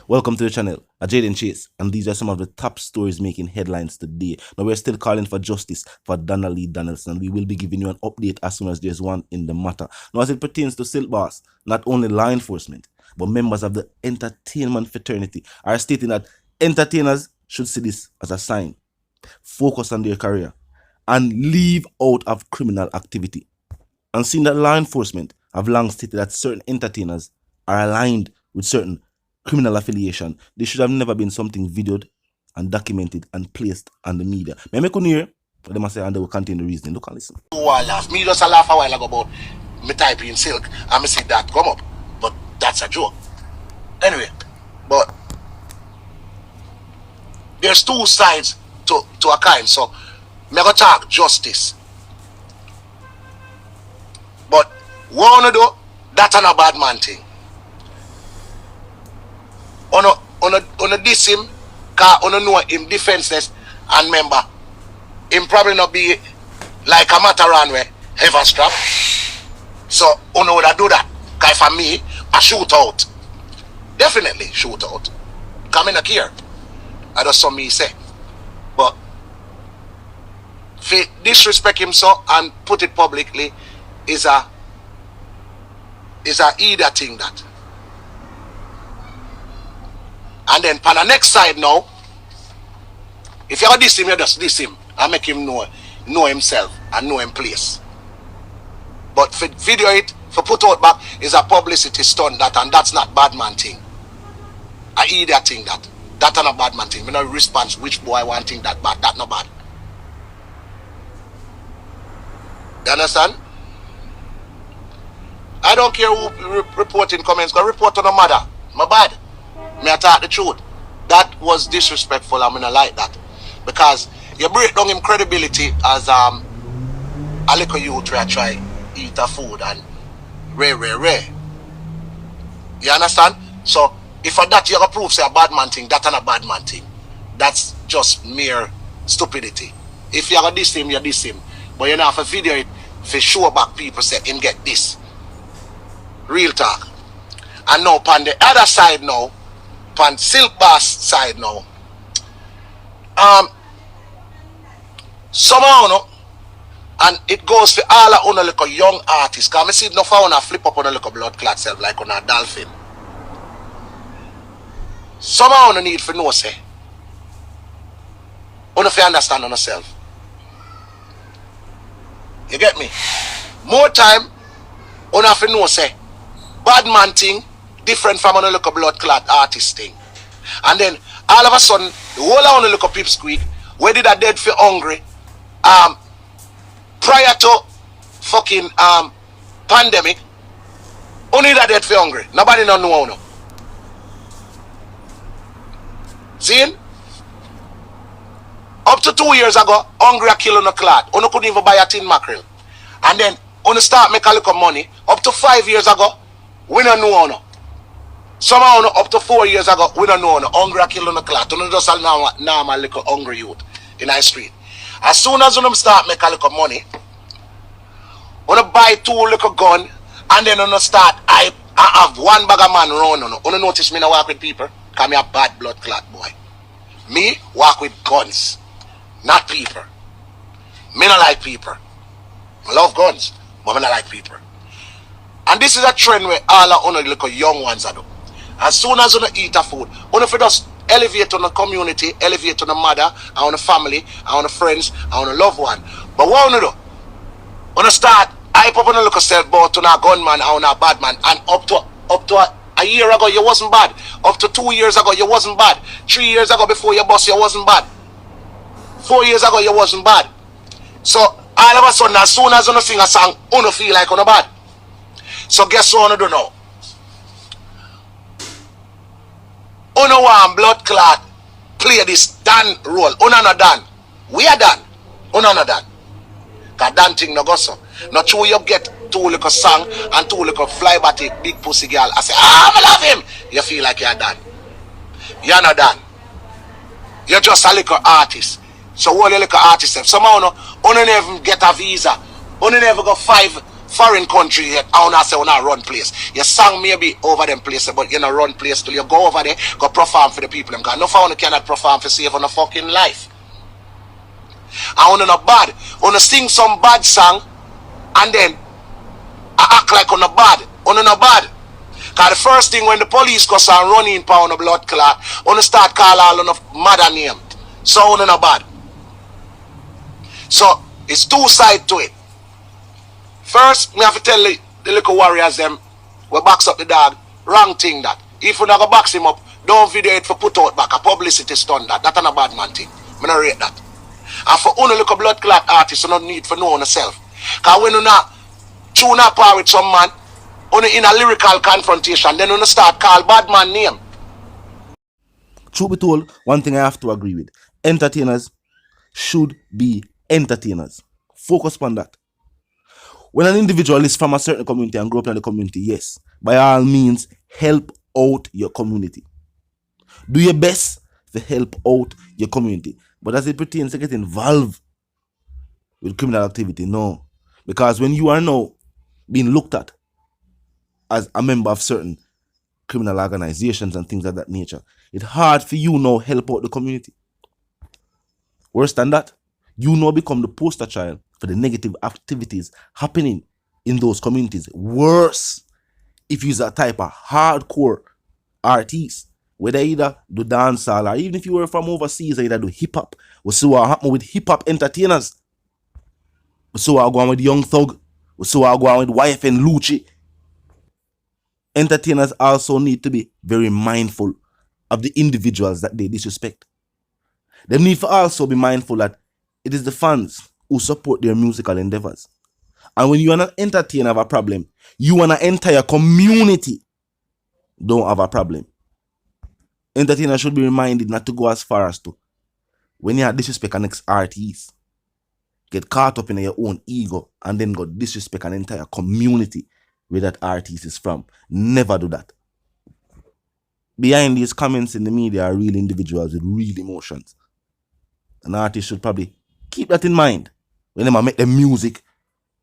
Welcome to the channel, Jaden Chase, and these are some of the top stories making headlines today. Now, we're still calling for justice for Donna Lee Donaldson. We will be giving you an update as soon as there's one in the matter. Now, as it pertains to Silk Boss, not only law enforcement, but members of the entertainment fraternity are stating that entertainers should see this as a sign, focus on their career, and leave out of criminal activity. And seeing that law enforcement have long stated that certain entertainers are aligned with certain criminal affiliation, this should have never been something videoed and documented and placed on the media. May I make one here, but they must say, and they will contain the reasoning. Look and listen. Laugh. Me just a laugh a while ago about me typing Silk and me see that come up. But that's a joke. Anyway, but there's two sides to a kind. So me go talk justice. But what wanna do, that's not a bad man thing. On a diss him, cause on know him defenseless, and remember, him probably not be like a Mataran where ever strap. So on would I do that? Cause for me, I shoot out. Definitely shoot out. Come in here. I just saw me say. But if disrespect him so and put it publicly is a either thing that. And then on the next side now, if you diss him, you just diss him and make him know himself and know him place. But for video it, for put out back, is a publicity stunt that, and that's not bad man thing. I either thing that. That's not a bad man thing. Me no response which boy want thing that bad. That not bad. You understand? I don't care who report in comments. Go report on the mother. My bad. Me I talk the truth. That was disrespectful. I mean I like that. Because you break down him credibility as a little youth where I try eat a food and rare. You understand? So if for that you have proof say a bad man thing, that's not a bad man thing. That's just mere stupidity. If you have diss him, you diss him. But you know if a video it for show back people say him get this. Real talk. And now on the other side now, on Silk Boss side now, somehow no, and it goes for all on a little young artists. Cause I see no for on a flip up on a little blood clot self like on a dolphin. Somehow on need for know say. On if you understand on yourself. You get me? More time on have to know say bad man thing different from on a little blood clot artist thing. And then all of a sudden the whole on a little peep squeak, where did I dead for hungry? Prior to fucking pandemic, only that dead for hungry. Nobody don't know no. See? Up to 2 years ago, hungry a kill on a clot. Ono couldn't even buy a tin mackerel. And then on start make a little money. Up to 5 years ago, we don't know no. Somehow up to 4 years ago, we don't know no. Hungry a kill on a clot. Ono just a normal little hungry youth in the street. As soon as you start make a little money, you buy 2 little gun, and then you start I have one bag of man run. You notice me now walk with people, because me a bad blood clot boy. Me walk with guns, not people. Me not like people. I love guns, but me not like people. And this is a trend where all of little young ones are do. As soon as you eat a food, you just elevate on the community, elevate on the mother, on the family, on the friends, on the loved one. But what you do? You start hype up on a little self boat on a gunman, on a bad man, and up to a year ago you wasn't bad. Up to 2 years ago you wasn't bad. 3 years ago before your boss you wasn't bad. 4 years ago you wasn't bad. So all of a sudden as soon as you sing a song, you feel like you're bad. So guess what you do now? You want blood clot play this done role. You not done. We are done. You not done. Cause done thing no go so. Not true you get 2 little song and 2 little fly batty big pussy girl. I say, I love him. You feel like you're done. You're not done. You're just a little artist. So all your little artist, somehow you never get a visa. You never go 5 foreign country yet. I wanna say when I run place. Your song may be over them places, but you know run place till you go over there, go perform for the people. Them got no one cannot perform for save on a fucking life. I wanna no bad. Wanna sing some bad song and then I act like on a bad. On a bad. Cause the first thing when the police goes and run in on a blood clot, on start call all on a mother name. So on a bad. So it's two sides to it. First, me have to tell the little warriors them we box up the dog. Wrong thing that. If you not go box him up, don't video it for put out back. A publicity stunt that. That's not a bad man thing. Me not rate that. And for only little blood clot artists, you don't need for know on yourself. Cause when you not tune up with some man, only in a lyrical confrontation, then you start call bad man name. Truth be told, one thing I have to agree with. Entertainers should be entertainers. Focus on that. When an individual is from a certain community and grow up in the community, yes, by all means, help out your community. Do your best to help out your community. But as it pertains to get involved with criminal activity, no. Because when you are now being looked at as a member of certain criminal organizations and things of that nature, it's hard for you now help out the community. Worse than that, you now become the poster child for the negative activities happening in those communities. Worse, if you're a type of hardcore artist, whether either do dancehall or even if you were from overseas, either do hip hop. We see what happen with hip hop entertainers. We see what go on with Young Thug. We see what go on with Wife and Lucci. Entertainers also need to be very mindful of the individuals that they disrespect. They need to also be mindful that it is the fans who support their musical endeavors. And when you are an entertainer have a problem, you and an entire community don't have a problem. Entertainers should be reminded not to go as far as to, when you disrespect an ex-artist, get caught up in your own ego and then go disrespect an entire community where that artist is from. Never do that. Behind these comments in the media are real individuals with real emotions. An artist should probably keep that in mind when they make them music,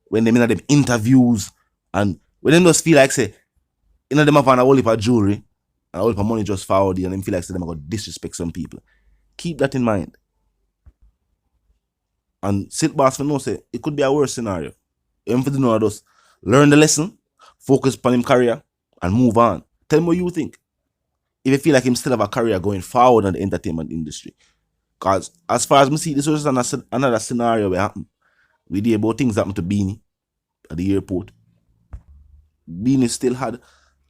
when they make them interviews, and when they just feel like say, you know, them have a whole heap of jewelry and a whole heap of money just for and them feel like say them are going to disrespect some people. Keep that in mind. And Silk Boss for know say it could be a worse scenario. Him for know just learn the lesson, focus on him career, and move on. Tell me what you think. If you feel like him still have a career going forward in the entertainment industry. Because as far as I see, this was another scenario where happened. We did about things happen to Beanie at the airport. Beanie still had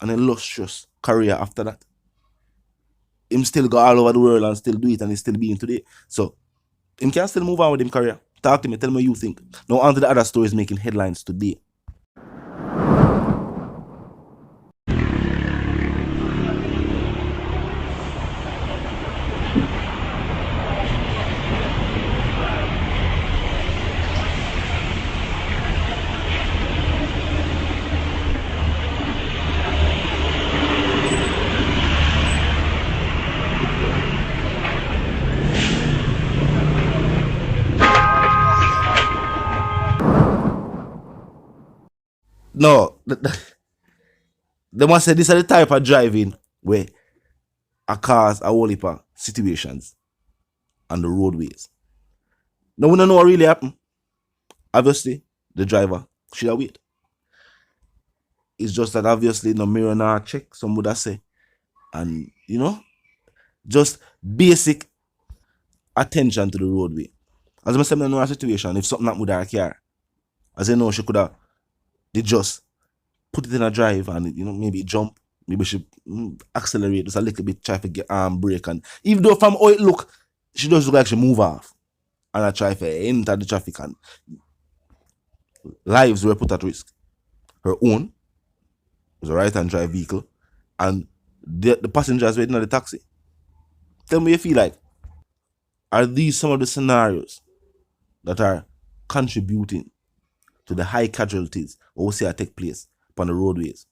an illustrious career after that. Him still go all over the world and still do it, and he's still being today. So him can still move on with him career. Talk to me, tell me what you think. Now on to the other stories making headlines today. No, they must say this is the type of driving where a cause a whole heap of situations on the roadways. Now we don't know what really happened. Obviously, the driver should have wait. It's just that obviously no mirror nor check, some would have say. And you know, just basic attention to the roadway. As I said, in a situation, if something happened with her car, as I know she could have they just put it in a drive and you know maybe jump, maybe she accelerate just a little bit, try to get arm brake, and even though from how it look, she just look like she move off and I try to enter the traffic and lives were put at risk. Her own was a right-hand drive vehicle and the passengers waiting at the taxi. Tell me you feel like, are these some of the scenarios that are contributing to the high casualties or we say take place upon the roadways?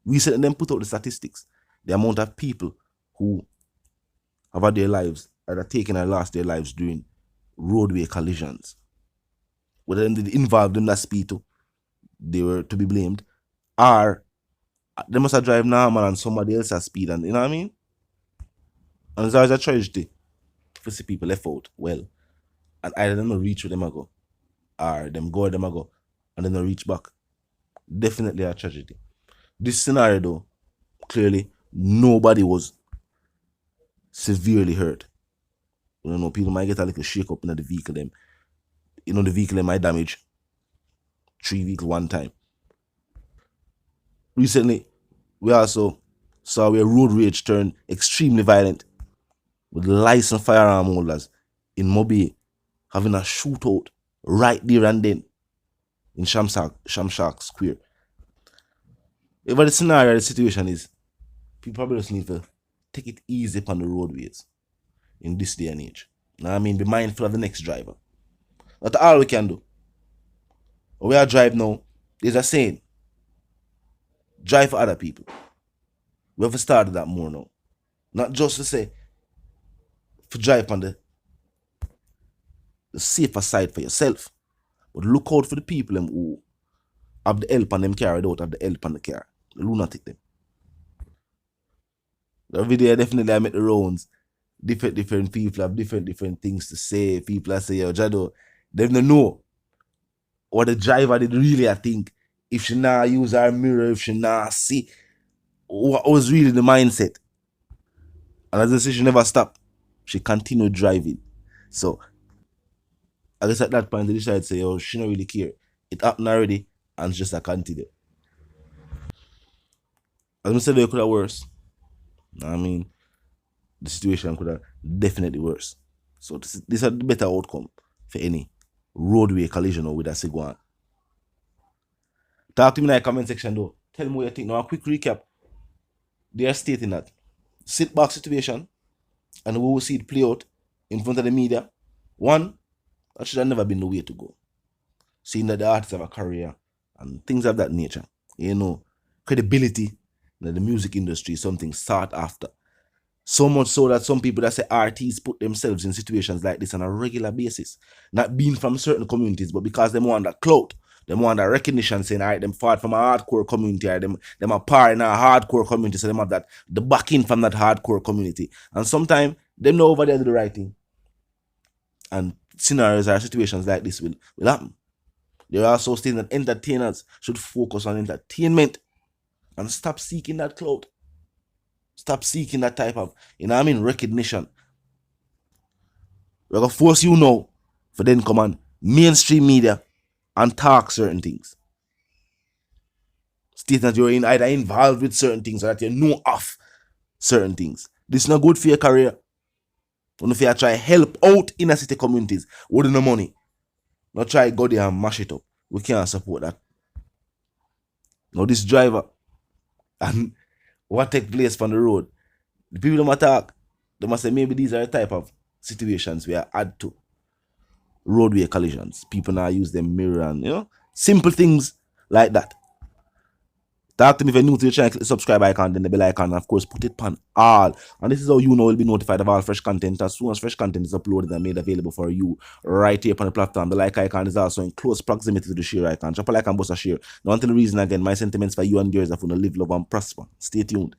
Recently, them put out the statistics, the amount of people who have had their lives, either taken or lost their lives during roadway collisions. Whether they involved in that speed too, they were to be blamed, or they must have drive normal and somebody else has speed, and you know what I mean? And it's always a tragedy to see people left out well. And either them not reach where them a go, or them go where them a go, and then not reach back. Definitely a tragedy. This scenario though, clearly nobody was severely hurt. You know, people might get a little shake up in the vehicle them. You know, the vehicle them might damage 3 vehicles one time. Recently, we also saw where road rage turned extremely violent with licensed firearm holders in Mobile having a shootout right there and then in Shamshak Square. Whatever the scenario, the situation is, people probably just need to take it easy upon the roadways in this day and age. Now, I mean, be mindful of the next driver. That's all we can do. When we are drive now, there's a saying, drive for other people. We have to start that more now. Not just to say, for drive on the safer side for yourself, but look out for the people them who have the help on them car, don't have the help on the car. The lunatic them. The video definitely I met the rounds. Different people have different things to say. People are say, yo, Jado, they don't know what the driver did really, I think. If she not use her mirror, if she not see what was really the mindset. And as I say, she never stopped. She continued driving. So I guess at that point they decided to say, oh, she don't really care. It happened already, and it's just a continue. As I said, it could have worse. I mean, the situation could have definitely worse. So this is a better outcome for any roadway collision or with a Sigwan. Talk to me in the comment section though. Tell me what you think. Now a quick recap. They are stating that sit back situation, and we will see it play out in front of the media. One, that should have never been the way to go. Seeing that the artists have a career and things of that nature. You know, credibility in the music industry is something sought after. So much so that some people that say artists put themselves in situations like this on a regular basis. Not being from certain communities, but because they want that clout. They want that recognition saying, all right, them fought from a hardcore community, or them are part in a hardcore community, so them have that the backing from that hardcore community. And sometimes them know over there do the right thing. And scenarios or situations like this will happen. They're also saying that entertainers should focus on entertainment and stop seeking that clout. Stop seeking that type of, you know what I mean, recognition. We're going to force you now for then come on mainstream media and talk certain things. State that you're either involved with certain things or that you know of certain things. This is not good for your career. If you try help out inner city communities with no money, not try go there and mash it up. We can't support that. Now this driver and what take place from the road, the people that talk, they must say maybe these are the type of situations where add to roadway collisions. People now use their mirror and, you know, simple things like that. Talk to me if you're new to the channel, click the subscribe icon, then the bell icon, and of course put it on all. And this is how you know you'll be notified of all fresh content as soon as fresh content is uploaded and made available for you right here on the platform. The like icon is also in close proximity to the share icon. Drop a like and bust a share. Now until the reason again, my sentiments for you and yours are going to live, love, and prosper. Stay tuned.